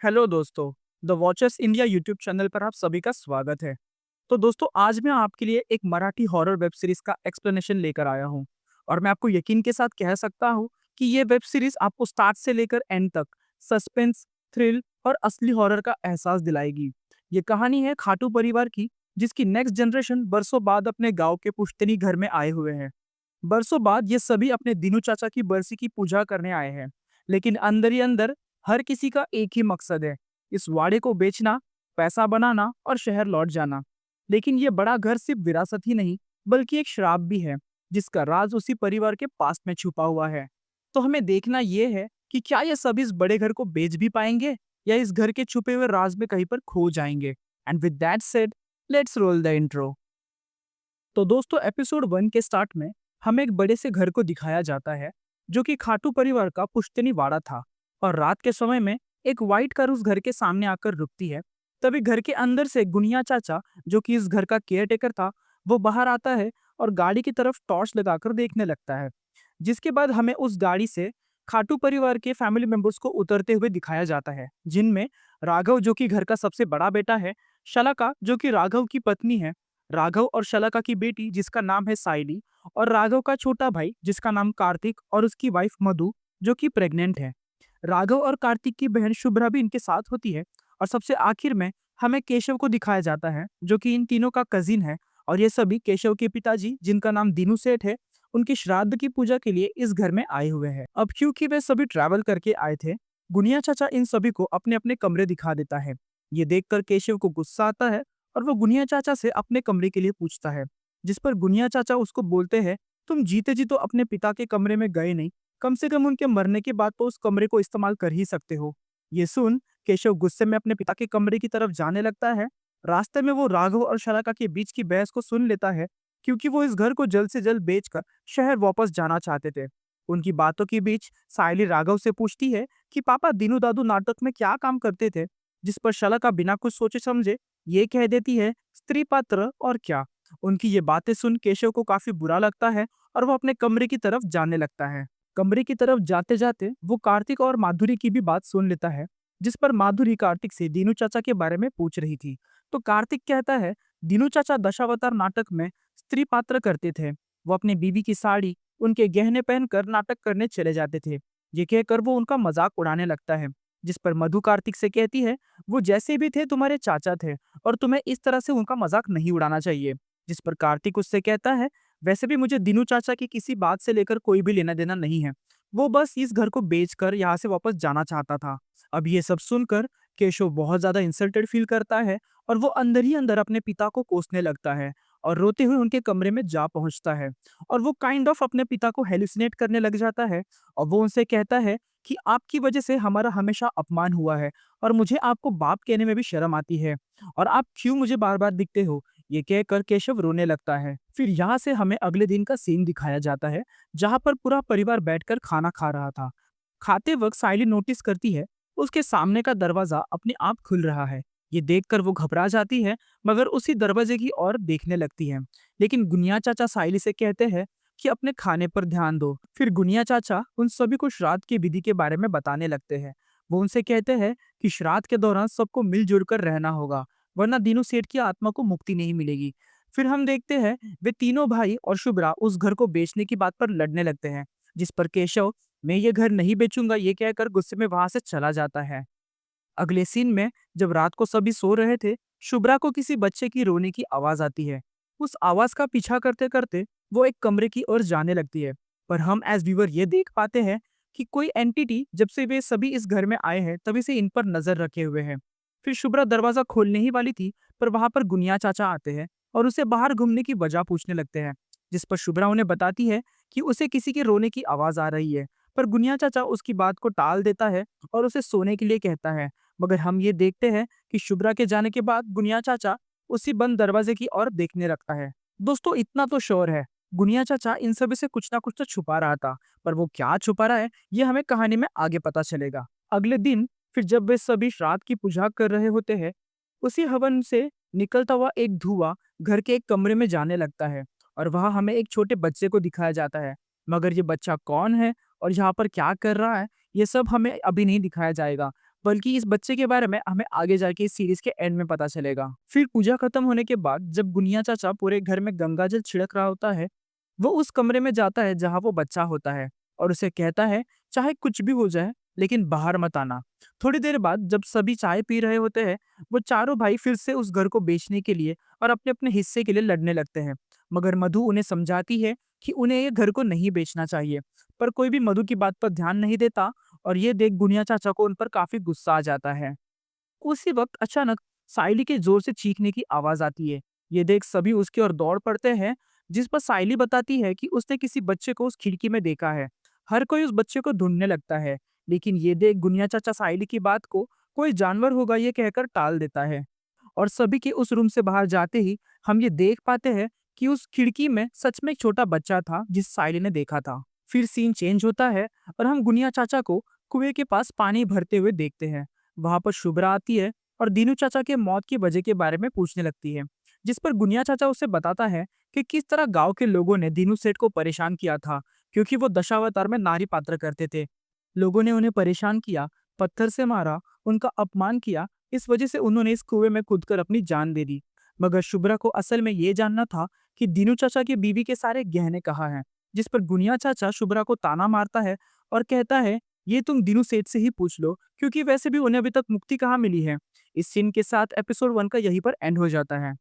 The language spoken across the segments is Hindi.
हेलो दोस्तों, the watchers India YouTube channel पर आप सभी का स्वागत है। तो दोस्तों आज मैं आपके लिए एक मराठी हॉरर वेब सीरीज का एक्सप्लेनेशन लेकर आया हूँ और मैं आपको यकीन के साथ कह सकता हूँ कि ये वेब सीरीज आपको स्टार्ट से लेकर एंड तक सस्पेंस, थ्रिल और असली हॉरर का एहसास दिलाएगी। ये कहानी है खाटू परिवार की, जिसकी नेक्स्ट जनरेशन बरसों बाद अपने गाँव के पुश्तैनी घर में आए हुए हैं। बरसों बाद ये सभी अपने दीनू चाचा की बरसी की पूजा करने आए हैं, लेकिन अंदर ही अंदर हर किसी का एक ही मकसद है, इस वाड़े को बेचना, पैसा बनाना और शहर लौट जाना। लेकिन ये बड़ा घर सिर्फ विरासत ही नहीं, बल्कि एक श्राप भी है, जिसका राज उसी परिवार के पास में छुपा हुआ है। तो हमें देखना ये है कि क्या ये सभी इस बड़े घर को बेच भी पाएंगे या इस घर के छुपे हुए राज में कहीं पर खो जाएंगे। And with that said, let's roll the intro. तो दोस्तों एपिसोड 1 के स्टार्ट में हमें एक बड़े से घर को दिखाया जाता है, जो कि खाटू परिवार का पुश्तैनी वाड़ा था। और रात के समय में एक व्हाइट कार उस घर के सामने आकर रुकती है। तभी घर के अंदर से गुनिया चाचा, जो कि इस घर का केयरटेकर था, वो बाहर आता है और गाड़ी की तरफ टॉर्च लगाकर देखने लगता है। जिसके बाद हमें उस गाड़ी से खाटू परिवार के फैमिली मेंबर्स को उतरते हुए दिखाया जाता है, जिनमें राघव, जो कि घर का सबसे बड़ा बेटा है, शलाका, जो कि राघव की पत्नी है, राघव और शलाका की बेटी जिसका नाम है साइली, और राघव का छोटा भाई जिसका नाम कार्तिक, और उसकी वाइफ मधु, जो कि प्रेग्नेंट है। राघव और कार्तिक की बहन शुभ्रा भी इनके साथ होती है। और सबसे आखिर में हमें केशव को दिखाया जाता है, जो कि इन तीनों का कजिन है। और ये सभी केशव के पिताजी, जिनका नाम दीनू सेठ है, उनकी श्राद्ध की पूजा के लिए इस घर में आए हुए हैं। अब क्योंकि वे सभी ट्रैवल करके आए थे, गुनिया चाचा इन सभी को अपने अपने कमरे दिखा देता है। ये देखकर केशव को गुस्सा आता है और वो गुनिया चाचा से अपने कमरे के लिए पूछता है, जिस पर गुनिया चाचा उसको बोलते हैं, तुम जीते जी तो अपने पिता के कमरे में गए नहीं, कम से कम उनके मरने के बाद तो उस कमरे को इस्तेमाल कर ही सकते हो। ये सुन केशव गुस्से में अपने पिता के कमरे की तरफ जाने लगता है। रास्ते में वो राघव और शलाका के बीच की बहस को सुन लेता है, क्योंकि वो इस घर को जल्द से जल्द बेचकर शहर वापस जाना चाहते थे। उनकी बातों के बीच सायली राघव से पूछती है कि पापा दीनू दादू नाटक में क्या काम करते थे, जिस पर शलाका बिना कुछ सोचे समझे ये कह देती है, स्त्री पात्र और क्या। उनकी ये बातें सुन केशव को काफी बुरा लगता है और वो अपने कमरे की तरफ जाने लगता है। कमरे की तरफ जाते जाते वो कार्तिक और माधुरी की भी बात सुन लेता है, जिस पर माधुरी कार्तिक से दीनू चाचा के बारे में पूछ रही थी। तो कार्तिक कहता है, दीनू चाचा दशावतार नाटक में स्त्री पात्र करते थे। वो अपनी बीवी की साड़ी, उनके गहने पहनकर नाटक करने चले जाते थे। ये कहकर वो उनका मजाक उड़ाने लगता है। जिस पर मधु कार्तिक से कहती है, वो जैसे भी थे तुम्हारे चाचा थे और तुम्हें इस तरह से उनका मजाक नहीं उड़ाना चाहिए। जिस पर कार्तिक उससे कहता है, वैसे भी मुझे दीनू चाचा की किसी बात से लेकर कोई भी लेना देना नहीं है। वो बस इस घर को बेचकर यहाँ से वापस जाना चाहता था। अब ये सब सुनकर केशव बहुत ज्यादा इंसल्टेड फील करता है और वो अंदर ही अंदर अपने पिता को कोसने लगता है और रोते हुए उनके कमरे में जा पहुंचता है। और वो काइंड ऑफ अपने पिता को हेलुसिनेट करने लग जाता है और वो उनसे कहता है कि आपकी वजह से हमारा हमेशा अपमान हुआ है और मुझे आपको बाप कहने में भी शर्म आती है और आप क्यों मुझे बार बार दिखते हो। ये कहकर केशव रोने लगता है। फिर यहाँ से हमें अगले दिन का सीन दिखाया जाता है, जहाँ पर पूरा परिवार बैठकर खाना खा रहा था। खाते वक्त साइली नोटिस करती है, उसके सामने का दरवाजा अपने आप खुल रहा है। ये देखकर वो घबरा जाती है, मगर उसी दरवाजे की ओर देखने लगती है। लेकिन गुनिया चाचा साइली से कहते हैं कि अपने खाने पर ध्यान दो। फिर गुनिया चाचा उन सभी को श्राद्ध की विधि के बारे में बताने लगते हैं। वो उनसे कहते हैं कि श्राद्ध के दौरान सबको मिलजुल कर रहना होगा, वरना दीनू सेठ की आत्मा को मुक्ति नहीं मिलेगी। फिर हम देखते हैं वे तीनों भाई और शुभ्रा उस घर को बेचने की बात पर लड़ने लगते हैं, जिस पर केशव, मैं ये घर नहीं बेचूंगा, ये कहकर गुस्से में वहां से चला जाता है। अगले सीन में जब रात को सभी सो रहे थे, शुभ्रा को किसी बच्चे की रोने की आवाज आती है। उस आवाज का पीछा करते करते वो एक कमरे की ओर जाने लगती है। पर हम एज व्यूअर ये देख पाते हैं कि कोई एंटिटी जब से वे सभी इस घर में आए हैं तभी से इन पर नजर रखे हुए है। फिर शुभ्रा दरवाजा खोलने ही वाली थी, पर वहां पर गुनिया चाचा आते हैं और उसे बाहर घूमने की वजह पूछने लगते हैं। जिस पर शुभ्रा उन्हें बताती है कि उसे किसी के रोने की आवाज आ रही है। पर गुनिया चाचा उसकी बात को टाल देता है और उसे सोने के लिए कहता है। मगर हम ये देखते हैं कि शुभ्रा के जाने के बाद गुनिया चाचा उसी बंद दरवाजे की ओर देखने लगता है। दोस्तों इतना तो श्योर है, गुनिया चाचा इन सभी से कुछ ना कुछ तो छुपा रहा था, पर वो क्या छुपा रहा है ये हमें कहानी में आगे पता चलेगा। अगले दिन फिर जब वे सभी श्राद्ध की पूजा कर रहे होते हैं, उसी हवन से निकलता हुआ एक धुआं घर के एक कमरे में जाने लगता है और वहां हमें एक छोटे बच्चे को दिखाया जाता है। मगर ये बच्चा कौन है और यहाँ पर क्या कर रहा है, ये सब हमें अभी नहीं दिखाया जाएगा। बल्कि इस बच्चे के बारे में हमें आगे जाके इस सीरीज के एंड में पता चलेगा। फिर पूजा खत्म होने के बाद जब गुनिया चाचा पूरे घर में गंगा जल छिड़क रहा होता है, वो उस कमरे में जाता है जहाँ वो बच्चा होता है और उसे कहता है, चाहे कुछ भी हो जाए लेकिन बाहर मत आना। थोड़ी देर बाद जब सभी चाय पी रहे होते हैं, वो चारों भाई फिर से उस घर को बेचने के लिए और अपने अपने हिस्से के लिए लड़ने लगते हैं। मगर मधु उन्हें समझाती है कि उन्हें ये घर को नहीं बेचना चाहिए, पर कोई भी मधु की बात पर ध्यान नहीं देता और ये देख गुनिया चाचा को उन पर काफी गुस्सा आ जाता है। उसी वक्त अचानक साइली के जोर से चीखने की आवाज आती है। ये देख सभी उसकी ओर दौड़ पड़ते हैं, जिस पर साइली बताती है कि उसने किसी बच्चे को उस खिड़की में देखा है। हर कोई उस बच्चे को ढूंढने लगता है, लेकिन ये देख गुनिया चाचा साइली की बात को कोई जानवर होगा ये कहकर टाल देता है। और सभी के उस रूम से बाहर जाते ही हम ये देख पाते हैं कि उस खिड़की में सच में एक छोटा बच्चा था जिस साइली ने देखा था। फिर सीन चेंज होता है और हम गुनिया चाचा को कुएं के पास पानी भरते हुए देखते हैं। वहां पर शुभ्रा आती है और दीनू चाचा के मौत की वजह के बारे में पूछने लगती है, जिस पर गुनिया चाचा उसे बताता है कि किस तरह गांव के लोगों ने दीनू सेठ को परेशान किया था, क्योंकि वो दशावतार में नारी पात्र करते थे। लोगों ने उन्हें परेशान किया, पत्थर से मारा, उनका अपमान किया। इस वजह से उन्होंने इस कुएं में कूदकर अपनी जान दे दी। मगर शुभ्रा को असल में ये जानना था कि दीनू चाचा की बीवी के सारे गहने कहाँ हैं, जिस पर गुनिया चाचा शुभ्रा को ताना मारता है और कहता है, ये तुम दीनू सेठ से ही पूछ लो, क्योंकि वैसे भी उन्हें अभी तक मुक्ति कहाँ मिली है। इस सीन के साथ एपिसोड 1 का यहीं पर एंड हो जाता है।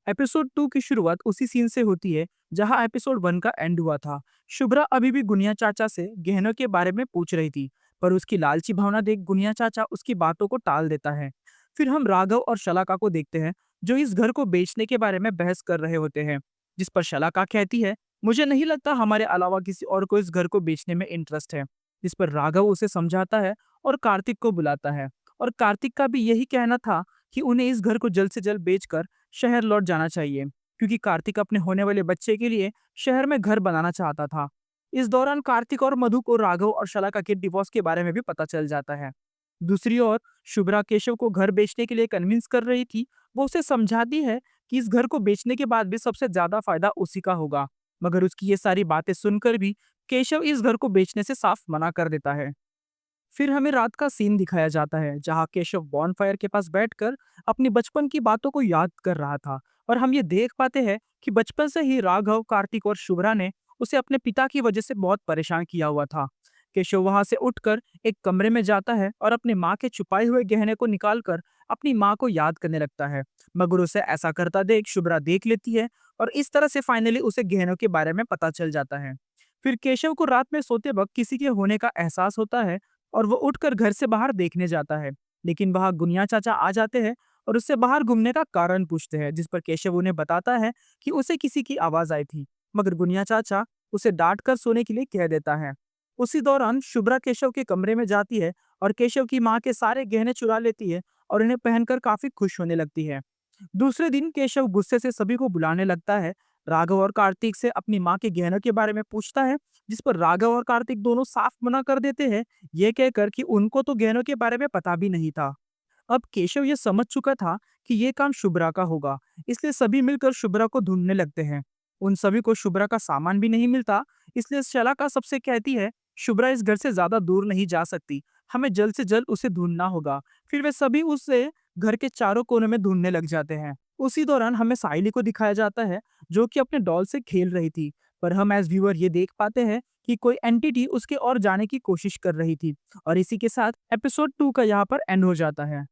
एपिसोड 2 की शुरुआत उसी सीन से होती है जहां एपिसोड 1 का एंड हुआ था। शुभ्रा अभी भी गुनिया चाचा से गहनों के बारे में पूछ रही थी, पर उसकी लालची भावना देख गुनिया चाचा उसकी बातों को टाल देता है। फिर हम राघव और शलाका को देखते हैं, जो इस घर को बेचने के बारे में बहस कर रहे होते हैं, जिस पर शलाका कहती है, मुझे नहीं लगता हमारे अलावा किसी और को इस घर को बेचने में इंटरेस्ट है। जिस पर राघव उसे समझाता है और कार्तिक को बुलाता है, और कार्तिक का भी यही कहना था कि उन्हें इस घर को जल्द से जल्द बेचकर शहर लौट जाना चाहिए, क्योंकि कार्तिक अपने होने वाले बच्चे के लिए शहर में घर बनाना चाहता था। इस दौरान कार्तिक और मधु को राघव और शलाका के डिवोर्स के बारे में भी पता चल जाता है। दूसरी ओर शुभ्रा केशव को घर बेचने के लिए कन्विंस कर रही थी। वो उसे समझाती है कि इस घर को बेचने के बाद भी सबसे ज्यादा फायदा उसी का होगा, मगर उसकी ये सारी बातें सुनकर भी केशव इस घर को बेचने से साफ मना कर देता है। फिर हमें रात का सीन दिखाया जाता है जहां केशव बॉनफायर के पास बैठकर अपनी बचपन की बातों को याद कर रहा था, और हम ये देख पाते हैं कि बचपन से ही राघव, कार्तिक और शुभ्रा ने उसे अपने पिता की वजह से बहुत परेशान किया हुआ था। केशव वहां से उठकर एक कमरे में जाता है और अपनी माँ के छुपाए हुए गहने को निकालकर अपनी माँ को याद करने लगता है, मगर उसे ऐसा करता देख शुभ्रा देख लेती है और इस तरह से फाइनली उसे गहनों के बारे में पता चल जाता है। फिर केशव को रात में सोते वक्त किसी के होने का एहसास होता है और वो उठकर घर से बाहर देखने जाता है, लेकिन वहां गुनिया चाचा आ जाते हैं और उससे बाहर घूमने का कारण पूछते हैं, जिस पर केशव उन्हें बताता है कि उसे किसी की आवाज आई थी, मगर गुनिया चाचा उसे डांट कर सोने के लिए कह देता है। उसी दौरान शुभ्रा केशव के कमरे में जाती है और केशव की माँ के सारे गहने चुरा लेती है और इन्हें पहनकर काफी खुश होने लगती है। दूसरे दिन केशव गुस्से से सभी को बुलाने लगता है। राघव और कार्तिक से अपनी माँ के गहनों के बारे में पूछता है, जिस पर राघव और कार्तिक दोनों साफ मना कर देते हैं, ये कहकर कि उनको तो गहनों के बारे में पता भी नहीं था। अब केशव ये समझ चुका था कि ये काम शुभ्रा का होगा, इसलिए सभी मिलकर शुभ्रा को ढूंढने लगते हैं। उन सभी को शुभ्रा का सामान भी नहीं मिलता, इसलिए शलाका सबसे कहती है, शुभ्रा इस घर से ज्यादा दूर नहीं जा सकती, हमें जल्द से जल्द उसे ढूंढना होगा। फिर वे सभी उसे घर के चारों कोनों में ढूंढने लग जाते हैं। उसी दौरान हमें साइली को दिखाया जाता है, जो कि अपने डॉल से खेल रही थी, पर हम एज व्यूअर ये देख पाते हैं कि कोई एंटिटी उसके और जाने की कोशिश कर रही थी। और इसी के साथ एपिसोड 2 का यहाँ पर एंड हो जाता है।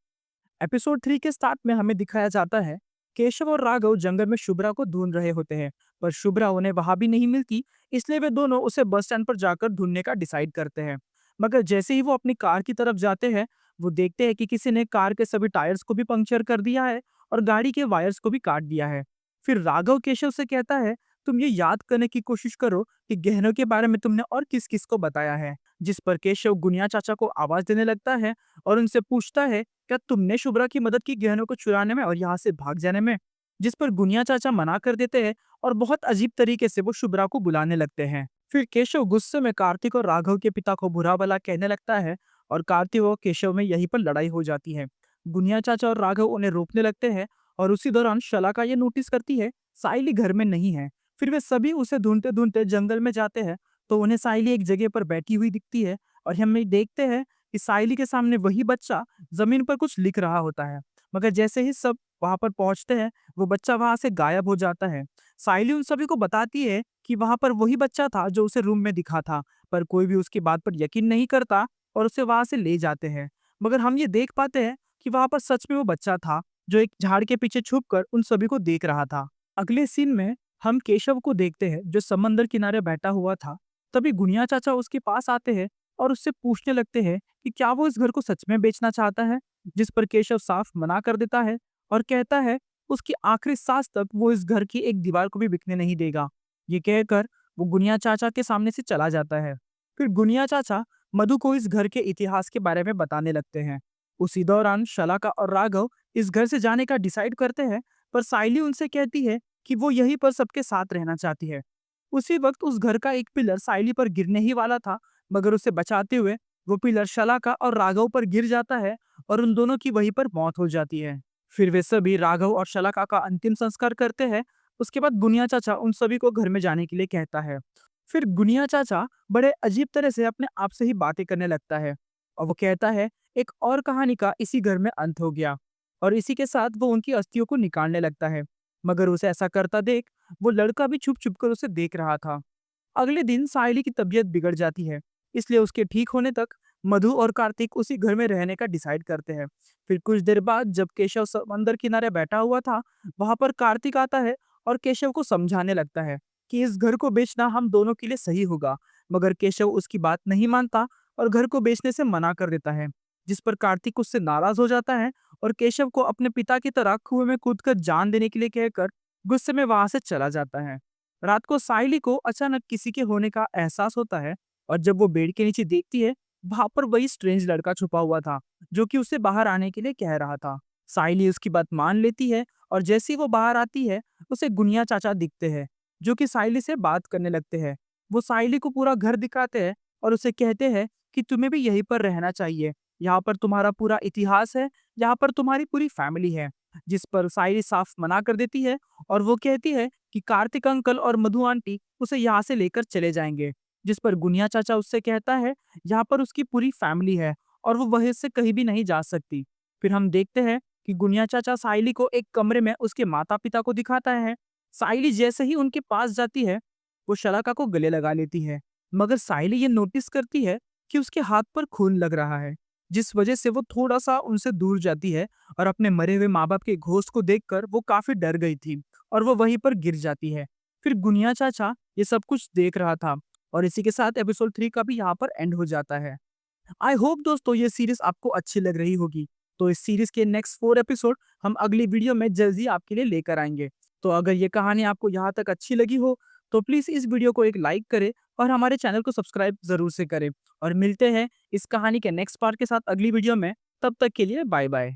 एपिसोड 3 के स्टार्ट में हमें दिखाया जाता है, केशव और राघव जंगल में शुभ्रा को ढूंढ रहे होते हैं, पर शुभ्रा उन्हें वहां भी नहीं मिलती, इसलिए वे दोनों उसे बस स्टैंड पर जाकर ढूंढने का डिसाइड करते हैं। मगर जैसे ही वो अपनी कार की तरफ जाते हैं, वो देखते हैं कि किसी ने कार के सभी टायर्स को भी पंक्चर कर दिया है और गाड़ी के वायर्स को भी काट दिया है। फिर राघव केशव से कहता है, तुम ये याद करने की कोशिश करो कि गहनों के बारे में तुमने और किस किस को बताया है। जिस पर केशव गुनिया चाचा को आवाज देने लगता है और उनसे पूछता है, क्या तुमने शुभ्रा की मदद की गहनों को चुराने में और यहाँ से भाग जाने में? जिस पर गुनिया चाचा मना कर देते हैं और बहुत अजीब तरीके से वो शुभ्रा को बुलाने लगते हैं। फिर केशव गुस्से में कार्तिक और राघव के पिता को बुरा भला कहने लगता है और कार्तिक और केशव में यहीं पर लड़ाई हो जाती है। गुनिया चाचा और राघव उन्हें रोकने लगते हैं और उसी दौरान शलाका ये नोटिस करती है, साइली घर में नहीं है। फिर वे सभी उसे ढूंढते ढूंढते जंगल में जाते हैं, तो उन्हें साइली एक जगह पर बैठी हुई दिखती है और हम देखते हैं कि साइली के सामने वही बच्चा जमीन पर कुछ लिख रहा होता है। मगर जैसे ही सब वहां पर पहुंचते हैं, वो बच्चा वहां से गायब हो जाता है। साइली उन सभी को बताती है कि वहां पर वही बच्चा था जो उसे रूम में दिखा था, पर कोई भी उसकी बात पर यकीन नहीं करता और उसे वहां से ले जाते हैं। मगर हम ये देख पाते हैं कि वहां पर सच में वो बच्चा था जो एक झाड़ के पीछे छुपकर उन सभी को देख रहा था। अगले सीन में हम केशव को देखते हैं जो समंदर किनारे बैठा हुआ था। तभी गुनिया चाचा उसके पास आते हैं और उससे पूछने लगते हैं कि क्या वो इस घर को सच में बेचना चाहता है, जिस पर केशव साफ मना कर देता है और कहता है उसकी आखिरी सांस तक वो इस घर की एक दीवार को भी बिकने नहीं देगा। ये कहकर वो गुनिया चाचा के सामने से चला जाता है। फिर गुनिया चाचा मधु को इस घर के इतिहास के बारे में बताने लगते हैं। उसी दौरान शलाका और राघव इस घर से जाने का डिसाइड करते हैं, पर साइली उनसे कहती है कि वो यहीं पर सबके साथ रहना चाहती है। उसी वक्त उस घर का एक पिलर साइली पर गिरने ही वाला था, मगर उसे बचाते हुए वो पिलर शलाका और राघव पर गिर जाता है और उन दोनों की वहीं पर मौत हो जाती है। फिर वे सभी राघव और शलाका का अंतिम संस्कार करते हैं। उसके बाद गुनिया चाचा उन सभी को घर में जाने के लिए कहता है। फिर गुनिया चाचा बड़े अजीब तरह से अपने आप से ही बातें करने लगता है और वो कहता है एक और कहानी का इसी घर में अंत हो गया, और इसी के साथ वो उनकी अस्थियों को निकालने लगता है। मगर उसे ऐसा करता देख वो लड़का भी छुप छुप कर उसे देख रहा था। अगले दिन साहिली की तबीयत बिगड़ जाती है, इसलिए उसके ठीक होने तक मधु और कार्तिक उसी घर में रहने का डिसाइड करते हैं। फिर कुछ देर बाद जब केशव समंदर किनारे बैठा हुआ था, वहां पर कार्तिक आता है और केशव को समझाने लगता है कि इस घर को बेचना हम दोनों के लिए सही होगा। मगर केशव उसकी बात नहीं मानता और घर को बेचने से मना कर देता है, जिस पर कार्तिक उससे नाराज हो जाता है और केशव को अपने पिता की तरह कुएं में कूदकर जान देने के लिए कहकर गुस्से में वहां से चला जाता है। रात को साइली को अचानक किसी के होने का एहसास होता है और जब वो बेड के नीचे देखती है, वहां पर वही स्ट्रेंज लड़का छुपा हुआ था जो कि उसे बाहर आने के लिए कह रहा था। साइली उसकी बात मान लेती है और जैसे ही वो बाहर आती है, उसे गुनिया चाचा दिखते हैं जो कि साइली से बात करने लगते हैं। वो साइली को पूरा घर दिखाते हैं और उसे कहते हैं कि तुम्हें भी यहीं पर रहना चाहिए। यहाँ पर तुम्हारा पूरा इतिहास है, यहाँ पर तुम्हारी पूरी फैमिली है। जिस पर साइली साफ मना कर देती है और वो कहती है कि कार्तिक अंकल और मधु आंटी उसे यहाँ से लेकर चले जाएंगे। जिस पर गुनिया चाचा उससे कहता है यहाँ पर उसकी पूरी फैमिली है और वो वहीं से कहीं भी नहीं जा सकती। फिर हम देखते हैं कि गुनिया चाचा साइली को एक कमरे में उसके माता पिता को दिखाता है। साइली जैसे ही उनके पास जाती है, वो शलाका को गले लगा लेती है। मगर साइली ये नोटिस करती है कि उसके हाथ पर खून लग रहा है, जिस वजह से वो थोड़ा सा उनसे दूर जाती है और अपने मरे हुए माँ बाप के घोस्ट को देखकर वो काफी डर गई थी और वो वहीं पर गिर जाती है। फिर गुनिया चाचा ये सब कुछ देख रहा था और इसी के साथ एपिसोड 3 का भी यहाँ पर एंड हो जाता है। आई होप दोस्तों ये सीरीज आपको अच्छी लग रही होगी। तो इस सीरीज के नेक्स्ट 4 एपिसोड हम अगली वीडियो में जल्दी आपके लिए लेकर आएंगे। तो अगर ये कहानी आपको यहाँ तक अच्छी लगी हो तो प्लीज इस वीडियो को एक लाइक करें और हमारे चैनल को सब्सक्राइब जरूर से करें। और मिलते हैं इस कहानी के नेक्स्ट पार्ट के साथ अगली वीडियो में। तब तक के लिए बाय बाय।